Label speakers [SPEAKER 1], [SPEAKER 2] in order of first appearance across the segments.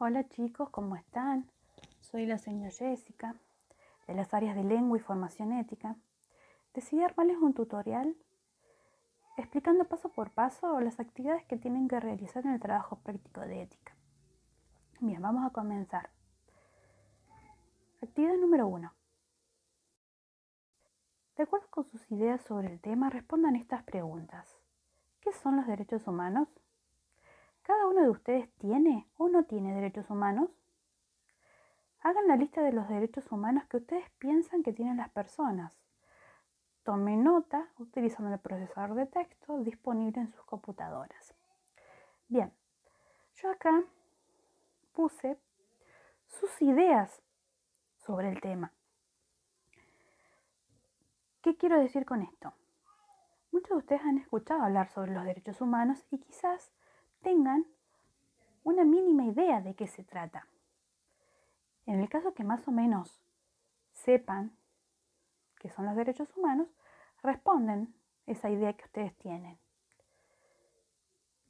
[SPEAKER 1] Hola chicos, ¿cómo están? Soy la señora Jessica, de las áreas de lengua y formación ética. Decidí armarles un tutorial explicando paso por paso las actividades que tienen que realizar en el trabajo práctico de ética. Bien, vamos a comenzar. Actividad número 1. De acuerdo con sus ideas sobre el tema, respondan estas preguntas. ¿Qué son los derechos humanos? ¿Cada uno de ustedes tiene o no tiene derechos humanos? Hagan la lista de los derechos humanos que ustedes piensan que tienen las personas. Tomen nota utilizando el procesador de texto disponible en sus computadoras. Bien, yo acá puse sus ideas sobre el tema. ¿Qué quiero decir con esto? Muchos de ustedes han escuchado hablar sobre los derechos humanos y quizás tengan una mínima idea de qué se trata. En el caso que más o menos sepan qué son los derechos humanos, responden esa idea que ustedes tienen.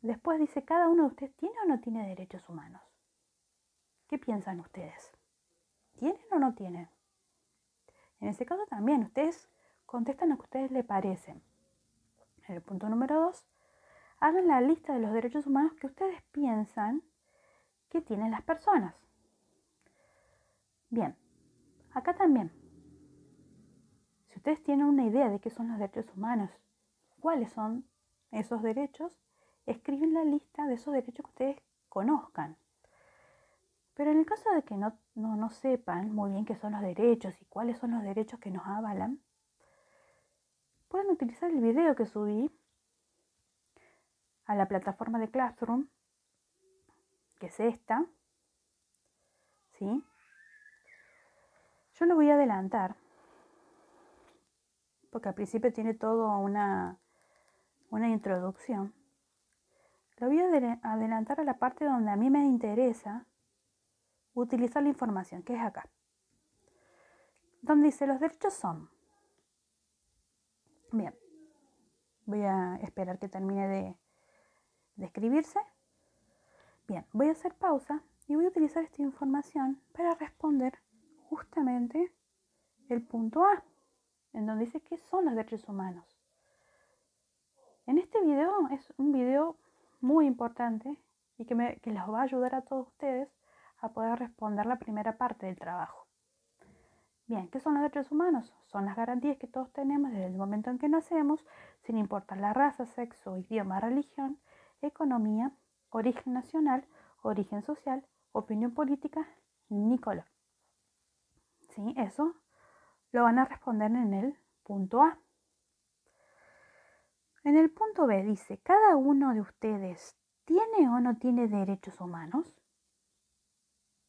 [SPEAKER 1] Después dice, ¿cada uno de ustedes tiene o no tiene derechos humanos? ¿Qué piensan ustedes? ¿Tienen o no tienen? En ese caso también ustedes contestan lo que a ustedes les parecen. En el punto número 2, hagan la lista de los derechos humanos que ustedes piensan que tienen las personas. Bien, acá también. Si ustedes tienen una idea de qué son los derechos humanos, cuáles son esos derechos, escriben la lista de esos derechos que ustedes conozcan. Pero en el caso de que no sepan muy bien qué son los derechos y cuáles son los derechos que nos avalan, pueden utilizar el video que subí a la plataforma de Classroom, que es esta, ¿sí? Yo lo voy a adelantar, porque al principio tiene todo una introducción. Lo voy a adelantar a la parte donde a mí me interesa utilizar la información, que es acá. Donde dice los derechos son. Bien, voy a esperar que termine de escribirse. Bien, voy a hacer pausa y voy a utilizar esta información para responder justamente el punto A, en donde dice qué son los derechos humanos. En este video es un video muy importante y que les va a ayudar a todos ustedes a poder responder la primera parte del trabajo. Bien, ¿qué son los derechos humanos? Son las garantías que todos tenemos desde el momento en que nacemos, sin importar la raza, sexo, idioma, religión, economía, origen nacional, origen social, opinión política, ni color. ¿Sí? Eso lo van a responder en el punto A. En el punto B dice, ¿cada uno de ustedes tiene o no tiene derechos humanos?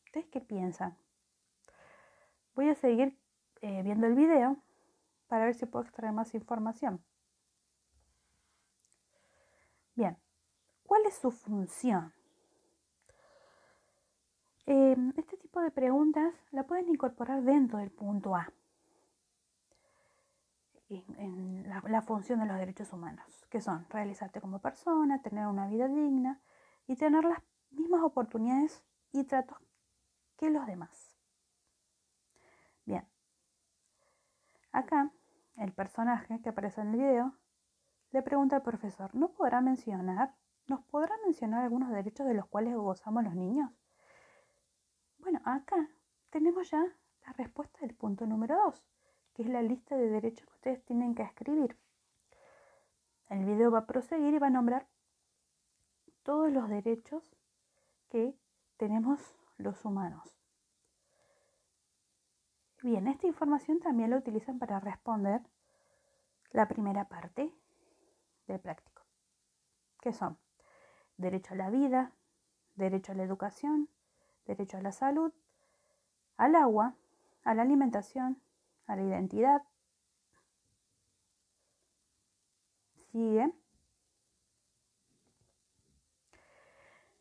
[SPEAKER 1] ¿Ustedes qué piensan? Voy a seguir viendo el video para ver si puedo extraer más información. Bien, ¿cuál es su función? Este tipo de preguntas la pueden incorporar dentro del punto A, en la función de los derechos humanos, que son realizarte como persona, tener una vida digna y tener las mismas oportunidades y tratos que los demás. Bien, acá el personaje que aparece en el video le pregunta al profesor, ¿nos podrá mencionar algunos derechos de los cuales gozamos los niños? Bueno, acá tenemos ya la respuesta del punto número 2, que es la lista de derechos que ustedes tienen que escribir. El video va a proseguir y va a nombrar todos los derechos que tenemos los humanos. Bien, esta información también la utilizan para responder la primera parte del práctico, que son derecho a la vida, derecho a la educación, derecho a la salud, al agua, a la alimentación, a la identidad. Sigue.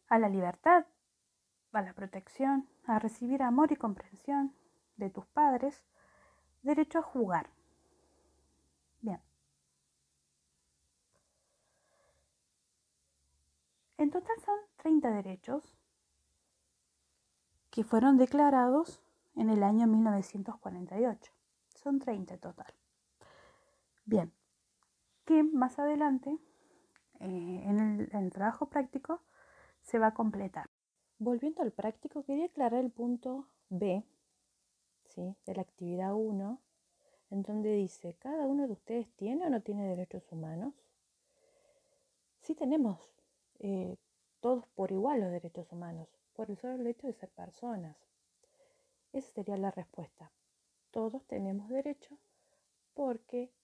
[SPEAKER 1] A la libertad, a la protección, a recibir amor y comprensión de tus padres, derecho a jugar. Bien. En total son 30 derechos que fueron declarados en el año 1948. Son 30 en total. Bien, que más adelante en el trabajo práctico se va a completar. Volviendo al práctico, quería aclarar el punto B, ¿sí?, de la actividad 1, en donde dice, ¿cada uno de ustedes tiene o no tiene derechos humanos? Sí tenemos todos por igual los derechos humanos, por el solo hecho de ser personas. Esa sería la respuesta. Todos tenemos derecho porque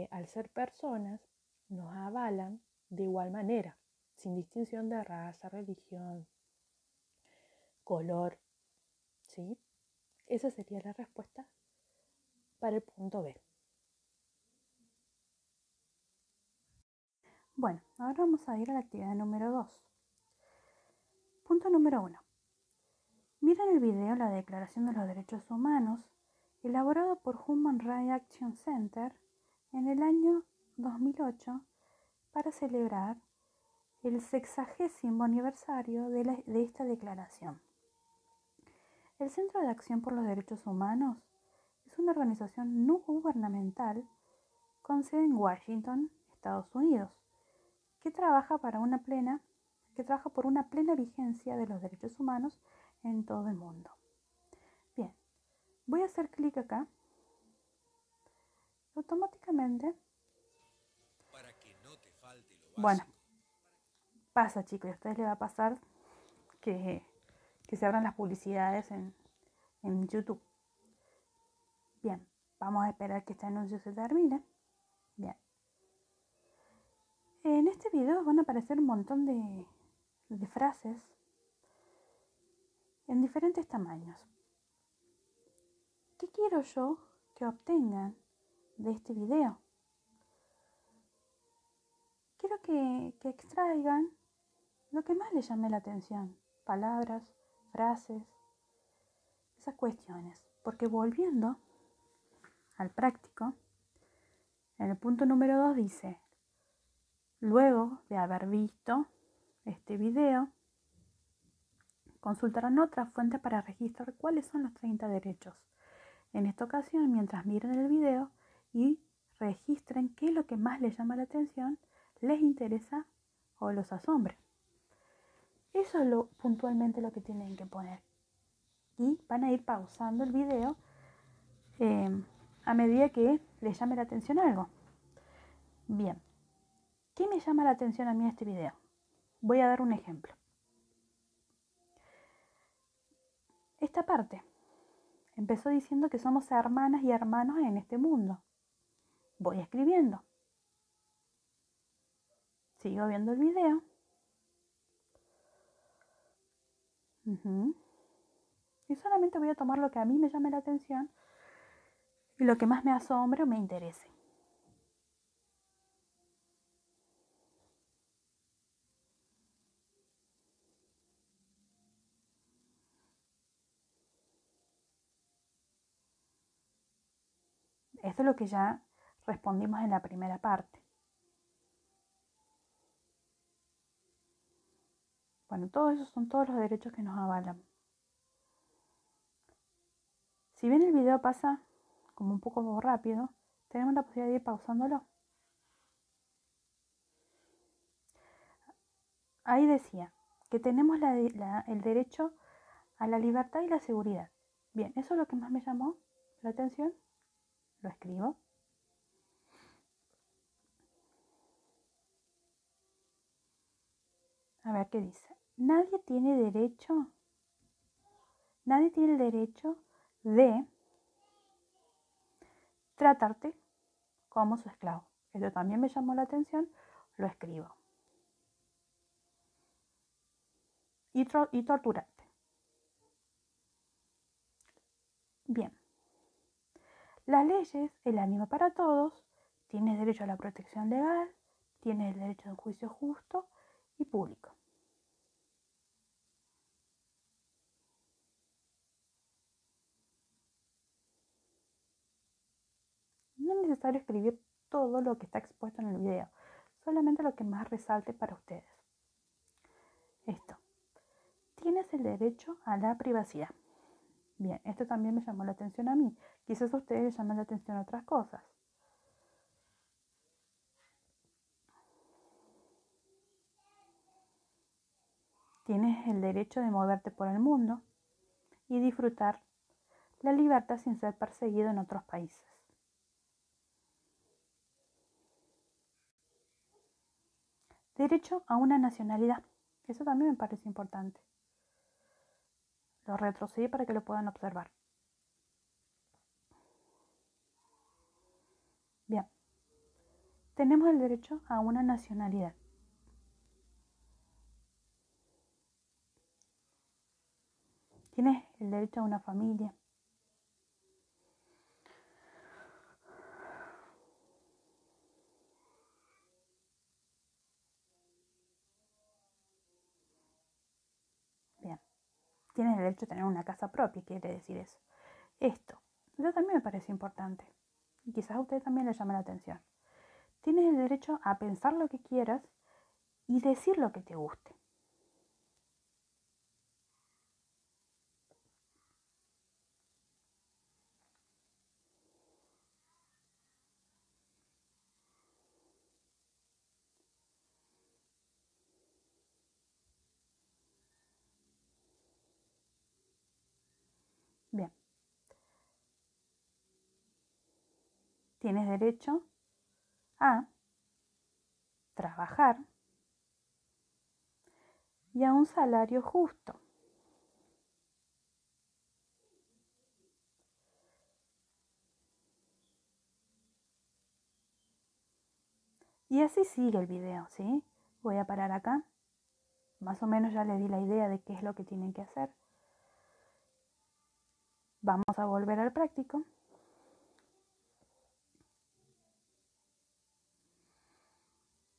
[SPEAKER 1] al ser personas nos avalan de igual manera, sin distinción de raza, religión, color, ¿sí? Esa sería la respuesta para el punto B. Bueno, ahora vamos a ir a la actividad número 2. Punto número 1. Miren el video La Declaración de los Derechos Humanos, elaborado por Human Rights Action Center en el año 2008 para celebrar el 60º aniversario de esta declaración. El Centro de Acción por los Derechos Humanos es una organización no gubernamental con sede en Washington, Estados Unidos, que trabaja por una plena vigencia de los derechos humanos en todo el mundo. Bien, voy a hacer clic acá. Automáticamente.
[SPEAKER 2] Para que no te falte lo básico.
[SPEAKER 1] Bueno, pasa, chicos, a ustedes les va a pasar que se abran las publicidades en YouTube. Bien, vamos a esperar que este anuncio se termine. Bien. En este video van a aparecer un montón de frases en diferentes tamaños. ¿Qué quiero yo que obtengan de este video? Quiero que extraigan lo que más les llame la atención. Palabras, frases, esas cuestiones. Porque volviendo al práctico, en el punto número 2 dice, luego de haber visto este video, consultarán otra fuente para registrar cuáles son los 30 derechos. En esta ocasión, mientras miren el video y registren qué es lo que más les llama la atención, les interesa o los asombra. Eso es puntualmente lo que tienen que poner. Y van a ir pausando el video a medida que les llame la atención algo. Bien, ¿qué me llama la atención a mí en este video? Voy a dar un ejemplo. Esta parte empezó diciendo que somos hermanas y hermanos en este mundo. Voy escribiendo. Sigo viendo el video. Y solamente voy a tomar lo que a mí me llame la atención y lo que más me asombre o me interese. Esto es lo que ya respondimos en la primera parte. Bueno, todos esos son todos los derechos que nos avalan. Si bien el video pasa como un poco rápido, tenemos la posibilidad de ir pausándolo. Ahí decía que tenemos el derecho a la libertad y la seguridad. Bien, eso es lo que más me llamó la atención. Lo escribo. A ver qué dice. Nadie tiene el derecho de tratarte como su esclavo. Esto también me llamó la atención. Lo escribo. Y torturarte. Bien. Las leyes, el la misma para todos. Tienes derecho a la protección legal. Tienes el derecho a un juicio justo y público. No es necesario escribir todo lo que está expuesto en el video, solamente lo que más resalte para ustedes. Esto. tienes el derecho a la privacidad. Bien, esto también me llamó la atención a mí. Quizás a ustedes les llaman la atención otras cosas. Tienes el derecho de moverte por el mundo y disfrutar la libertad sin ser perseguido en otros países. Derecho a una nacionalidad. Eso también me parece importante. Lo retrocedí para que lo puedan observar. Bien. Tenemos el derecho a una nacionalidad. Tienes el derecho a una familia. Bien. Tienes el derecho a tener una casa propia, quiere decir eso. Esto también me parece importante. Y quizás a usted también le llame la atención. Tienes el derecho a pensar lo que quieras y decir lo que te guste. Bien. Tienes derecho a trabajar y a un salario justo. Y así sigue el video, ¿sí? Voy a parar acá. Más o menos ya les di la idea de qué es lo que tienen que hacer. Vamos a volver al práctico.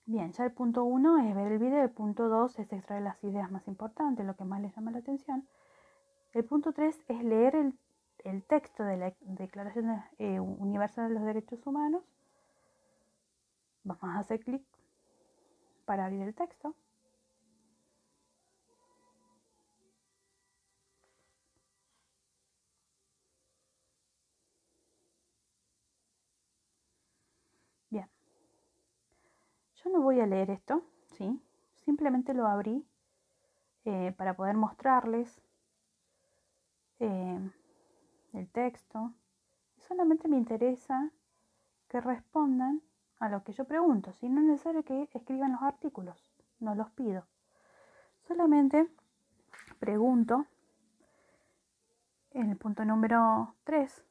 [SPEAKER 1] Bien, ya el punto 1 es ver el video, el punto 2 es extraer las ideas más importantes, lo que más les llama la atención. El punto 3 es leer el texto de la Declaración Universal de los Derechos Humanos. Vamos a hacer clic para abrir el texto. Bien, yo no voy a leer esto, ¿sí? Simplemente lo abrí para poder mostrarles el texto. Solamente me interesa que respondan a lo que yo pregunto, ¿sí? No es necesario que escriban los artículos, no los pido. Solamente pregunto en el punto número 3.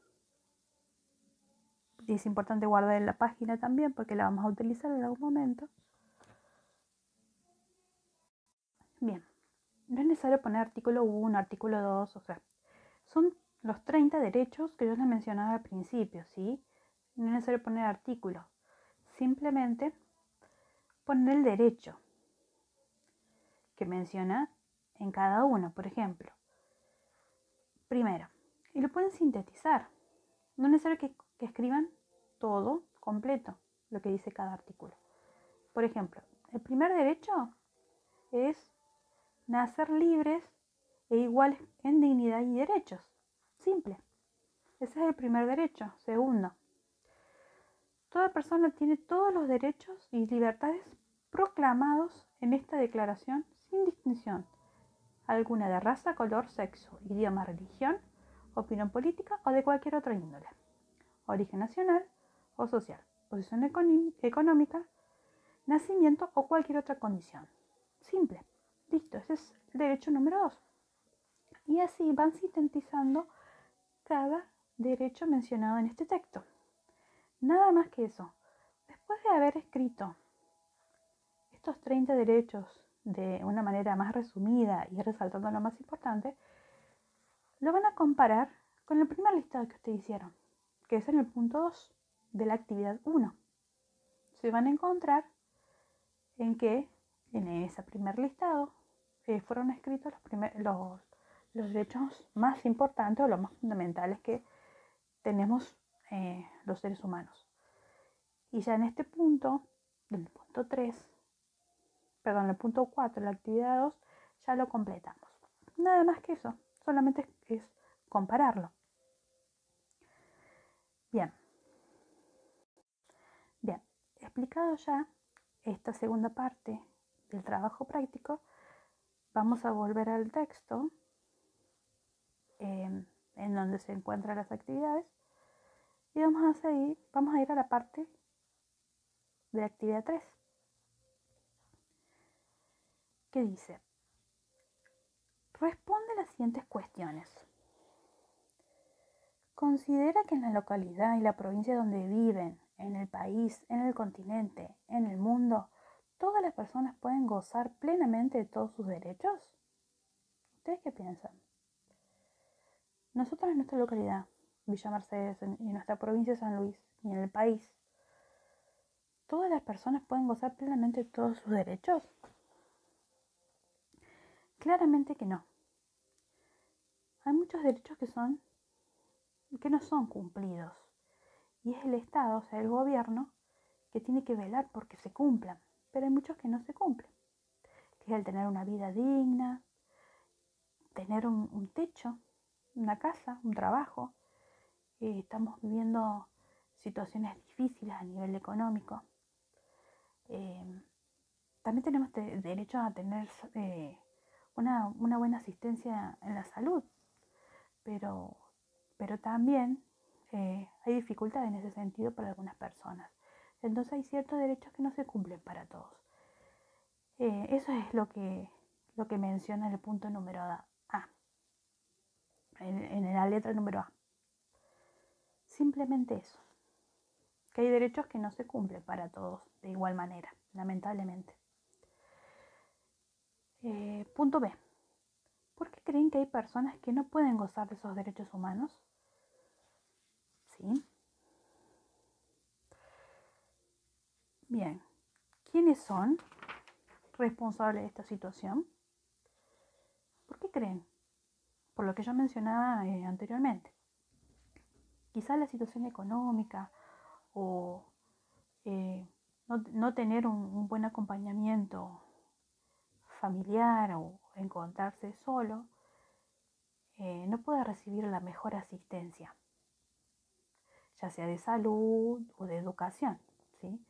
[SPEAKER 1] Y es importante guardar la página también porque la vamos a utilizar en algún momento. Bien, no es necesario poner artículo 1, artículo 2, o sea, son los 30 derechos que yo les mencionaba al principio, ¿sí? No es necesario poner artículos, simplemente poner el derecho que menciona en cada uno, por ejemplo. Primero, y lo pueden sintetizar. No es necesario que escriban todo completo, lo que dice cada artículo. Por ejemplo, el primer derecho es nacer libres e iguales en dignidad y derechos. Simple. Ese es el primer derecho. Segundo, toda persona tiene todos los derechos y libertades proclamados en esta declaración sin distinción alguna de raza, color, sexo, idioma, religión, opinión política o de cualquier otra índole, origen nacional o social, posición económica, nacimiento o cualquier otra condición. Simple. Listo, ese es el derecho número 2. Y así van sintetizando cada derecho mencionado en este texto. Nada más que eso. Después de haber escrito estos 30 derechos de una manera más resumida y resaltando lo más importante, lo van a comparar con el primer listado que ustedes hicieron, que es en el punto 2 de la actividad 1. Se van a encontrar en que en ese primer listado fueron escritos los derechos más importantes o los más fundamentales que tenemos los seres humanos. Y ya en este punto, en el punto 3, perdón, el punto 4, la actividad 2, ya lo completamos. Nada más que eso, solamente es compararlo. Bien, explicado ya esta segunda parte del trabajo práctico, vamos a volver al texto en donde se encuentran las actividades y vamos a ir a la parte de la actividad 3, que dice: responde las siguientes cuestiones. Considera que en la localidad y la provincia donde viven, en el país, en el continente, en el mundo, todas las personas pueden gozar plenamente de todos sus derechos. ¿Ustedes qué piensan? Nosotros en nuestra localidad, Villa Mercedes, y en nuestra provincia de San Luis, y en el país, ¿todas las personas pueden gozar plenamente de todos sus derechos? Claramente que no. Hay muchos derechos que no son cumplidos. Y es el Estado, o sea, el gobierno, que tiene que velar porque se cumplan. Pero hay muchos que no se cumplen. Que es el tener una vida digna, tener un techo, una casa, un trabajo. Estamos viviendo situaciones difíciles a nivel económico. También tenemos derecho a tener una buena asistencia en la salud, pero también hay dificultades en ese sentido para algunas personas. Entonces hay ciertos derechos que no se cumplen para todos. Eso es lo que menciona el punto número A, en la letra número A. Simplemente eso, que hay derechos que no se cumplen para todos de igual manera, lamentablemente. Punto B. ¿Por qué creen que hay personas que no pueden gozar de esos derechos humanos? ¿Sí? Bien. ¿Quiénes son responsables de esta situación? ¿Por qué creen? Por lo que yo mencionaba anteriormente. Quizás la situación económica o no tener un buen acompañamiento familiar o encontrarse solo, no puede recibir la mejor asistencia, ya sea de salud o de educación, ¿sí?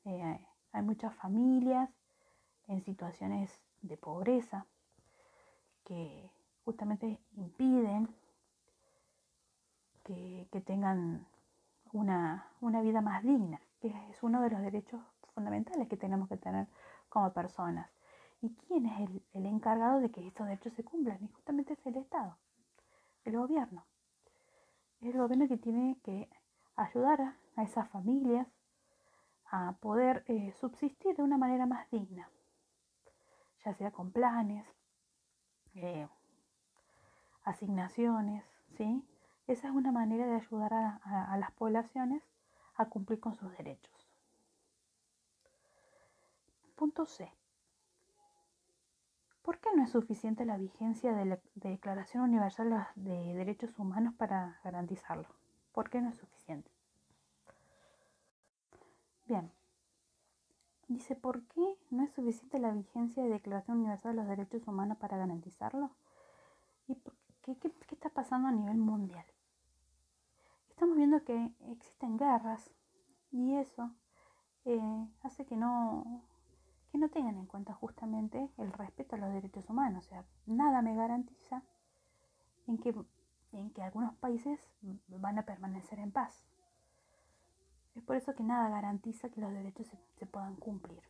[SPEAKER 1] Hay muchas familias en situaciones de pobreza que justamente impiden que tengan una vida más digna, que es uno de los derechos fundamentales que tenemos que tener como personas. ¿Y quién es el encargado de que estos derechos se cumplan? Y justamente es el Estado, el gobierno. Es el gobierno que tiene que ayudar a esas familias a poder subsistir de una manera más digna, ya sea con planes, asignaciones, ¿sí? Esa es una manera de ayudar a las poblaciones a cumplir con sus derechos. Punto C. ¿Por qué no es suficiente la vigencia de la Declaración Universal de Derechos Humanos para garantizarlo? ¿Por qué no es suficiente? Bien, dice, ¿por qué no es suficiente la vigencia de la Declaración Universal de los Derechos Humanos para garantizarlo? ¿Y qué está pasando a nivel mundial? Estamos viendo que existen guerras y eso hace que no tengan en cuenta justamente el respeto a los derechos humanos. O sea, nada me garantiza en que algunos países van a permanecer en paz. Es por eso que nada garantiza que los derechos se puedan cumplir.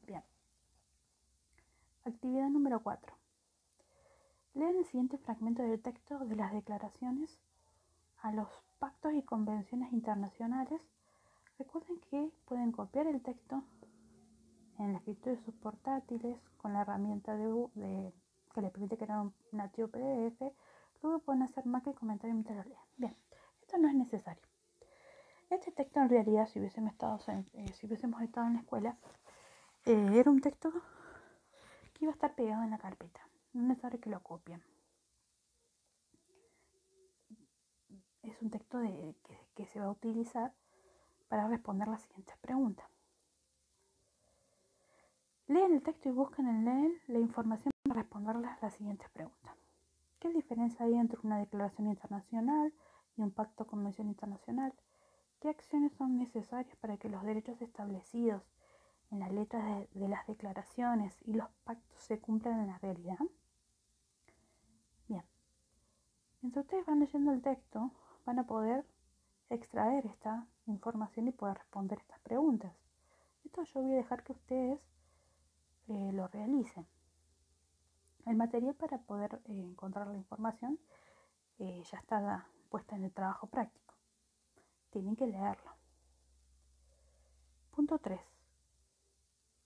[SPEAKER 1] Bien. Actividad número 4. Lean el siguiente fragmento del texto de las declaraciones a los pactos y convenciones internacionales. Recuerden que pueden copiar el texto en el escritorio de sus portátiles con la herramienta que les permite crear un archivo PDF. Luego pueden hacer marca y comentario mientras lo leen. Bien, esto no es necesario. Este texto en realidad, si hubiésemos estado en la escuela, era un texto que iba a estar pegado en la carpeta. No es necesario que lo copien. Es un texto que se va a utilizar para responder las siguientes preguntas. Lean el texto y busquen en él la información para responderles las siguientes preguntas. ¿Qué diferencia hay entre una declaración internacional y un pacto o convención internacional? ¿Qué acciones son necesarias para que los derechos establecidos en las letras de las declaraciones y los pactos se cumplan en la realidad? Bien, mientras ustedes van leyendo el texto, van a poder extraer esta información y poder responder estas preguntas. Esto yo voy a dejar que ustedes lo realicen. El material para poder encontrar la información ya está puesta en el trabajo práctico. Tienen que leerlo. Punto 3.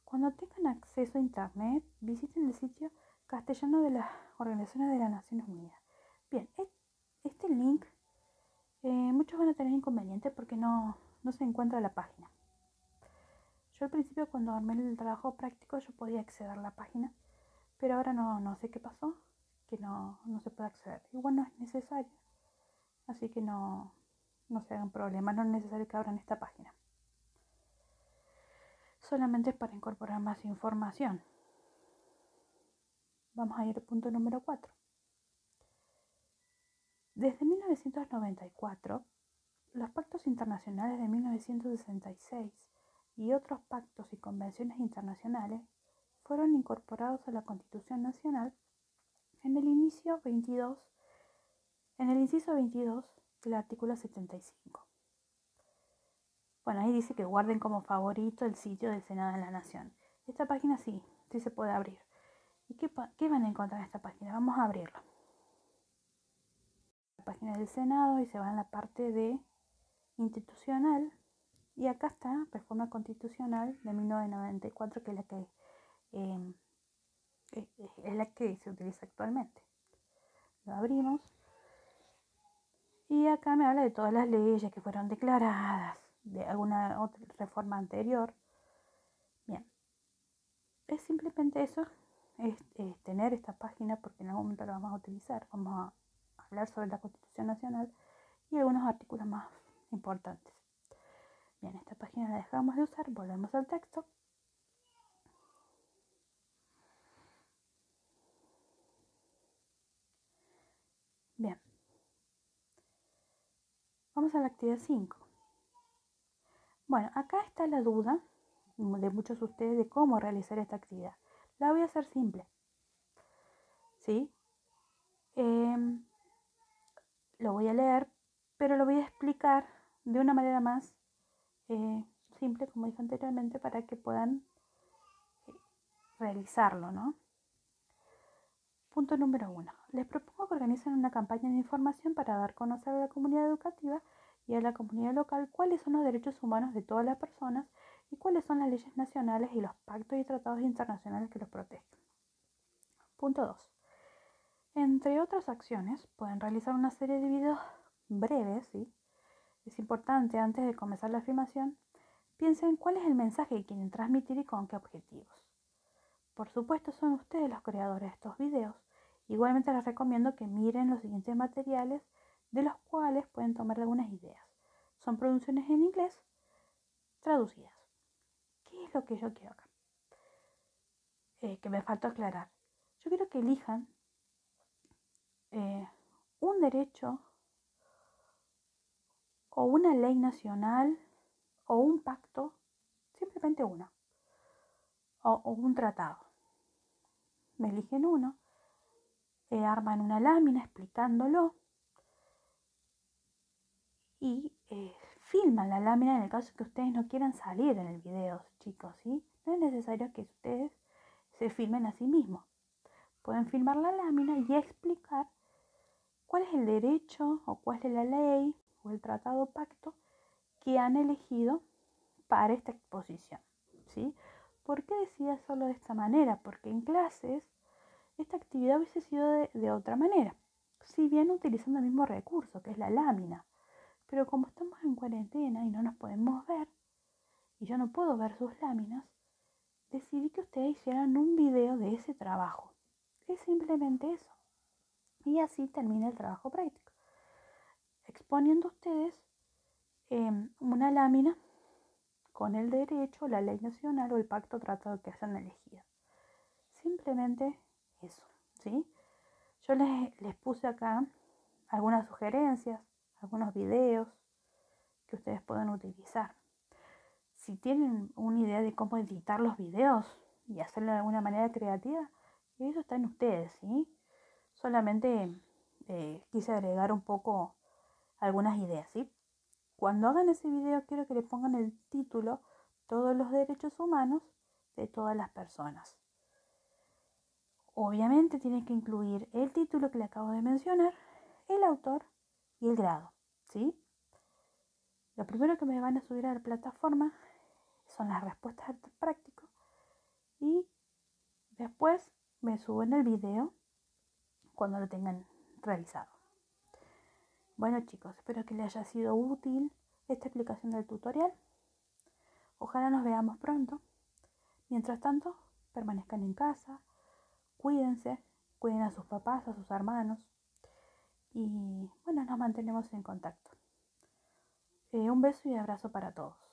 [SPEAKER 1] Cuando tengan acceso a Internet, visiten el sitio castellano de las Organizaciones de las Naciones Unidas. Bien, este link muchos van a tener inconvenientes porque no se encuentra la página. Yo al principio cuando armé el trabajo práctico yo podía acceder a la página, pero ahora no sé qué pasó, que no se puede acceder. Igual no es necesario, así que no se hagan problemas, no es necesario que abran esta página. Solamente es para incorporar más información. Vamos a ir al punto número 4. Desde 1994, los pactos internacionales de 1966 y otros pactos y convenciones internacionales fueron incorporados a la Constitución Nacional en el inciso 22 del artículo 75. Bueno, ahí dice que guarden como favorito el sitio del Senado de la Nación. Esta página sí se puede abrir. ¿Y qué van a encontrar en esta página? Vamos a abrirla. La página del Senado y se va en la parte de institucional. Y acá está Reforma Constitucional de 1994, que es la que se utiliza actualmente. Lo abrimos. Y acá me habla de todas las leyes que fueron declaradas, de alguna otra reforma anterior. Bien, es simplemente eso, es tener esta página porque en algún momento la vamos a utilizar. Vamos a hablar sobre la Constitución Nacional y algunos artículos más importantes. Bien, esta página la dejamos de usar, volvemos al texto. Bien, vamos a la actividad 5. Bueno, acá está la duda de muchos de ustedes de cómo realizar esta actividad. La voy a hacer simple. ¿Sí? Lo voy a leer, pero lo voy a explicar de una manera más simple, como dije anteriormente, para que puedan realizarlo, ¿no? Punto número 1. Les propongo que organicen una campaña de información para dar a conocer a la comunidad educativa y a la comunidad local cuáles son los derechos humanos de todas las personas y cuáles son las leyes nacionales y los pactos y tratados internacionales que los protegen. Punto 2. Entre otras acciones, pueden realizar una serie de videos breves, ¿sí? Es importante, antes de comenzar la filmación, piensen cuál es el mensaje que quieren transmitir y con qué objetivos. Por supuesto, son ustedes los creadores de estos videos. Igualmente les recomiendo que miren los siguientes materiales de los cuales pueden tomar algunas ideas. Son producciones en inglés traducidas. ¿Qué es lo que yo quiero acá? Que me faltó aclarar. Yo quiero que elijan un derecho o una ley nacional o un pacto, simplemente uno, o un tratado. Me eligen uno, arman una lámina explicándolo y filman la lámina en el caso que ustedes no quieran salir en el video, chicos, ¿sí? No es necesario que ustedes se filmen a sí mismos. Pueden filmar la lámina y explicar cuál es el derecho o cuál es la ley o el tratado o pacto que han elegido para esta exposición, ¿sí? ¿Por qué decidí hacerlo de esta manera? Porque en clases esta actividad hubiese sido de otra manera, si bien utilizando el mismo recurso, que es la lámina. Pero como estamos en cuarentena y no nos podemos ver, y yo no puedo ver sus láminas, decidí que ustedes hicieran un video de ese trabajo. Es simplemente eso. Y así termina el trabajo práctico. Exponiendo ustedes una lámina con el derecho, la ley nacional o el pacto o tratado que hayan elegido. Simplemente eso, ¿sí? Yo les puse acá algunas sugerencias, algunos videos que ustedes pueden utilizar. Si tienen una idea de cómo editar los videos y hacerlo de alguna manera creativa, eso está en ustedes, ¿sí? Solamente quise agregar un poco algunas ideas, ¿sí? Cuando hagan ese video quiero que le pongan el título Todos los derechos humanos de todas las personas. Obviamente tienen que incluir el título que le acabo de mencionar, el autor y el grado, ¿sí? Lo primero que me van a subir a la plataforma son las respuestas al práctico y después me suben el video cuando lo tengan realizado. Bueno chicos, espero que les haya sido útil esta explicación del tutorial. Ojalá nos veamos pronto. Mientras tanto, permanezcan en casa, cuídense, cuiden a sus papás, a sus hermanos y bueno, nos mantenemos en contacto. Un beso y abrazo para todos.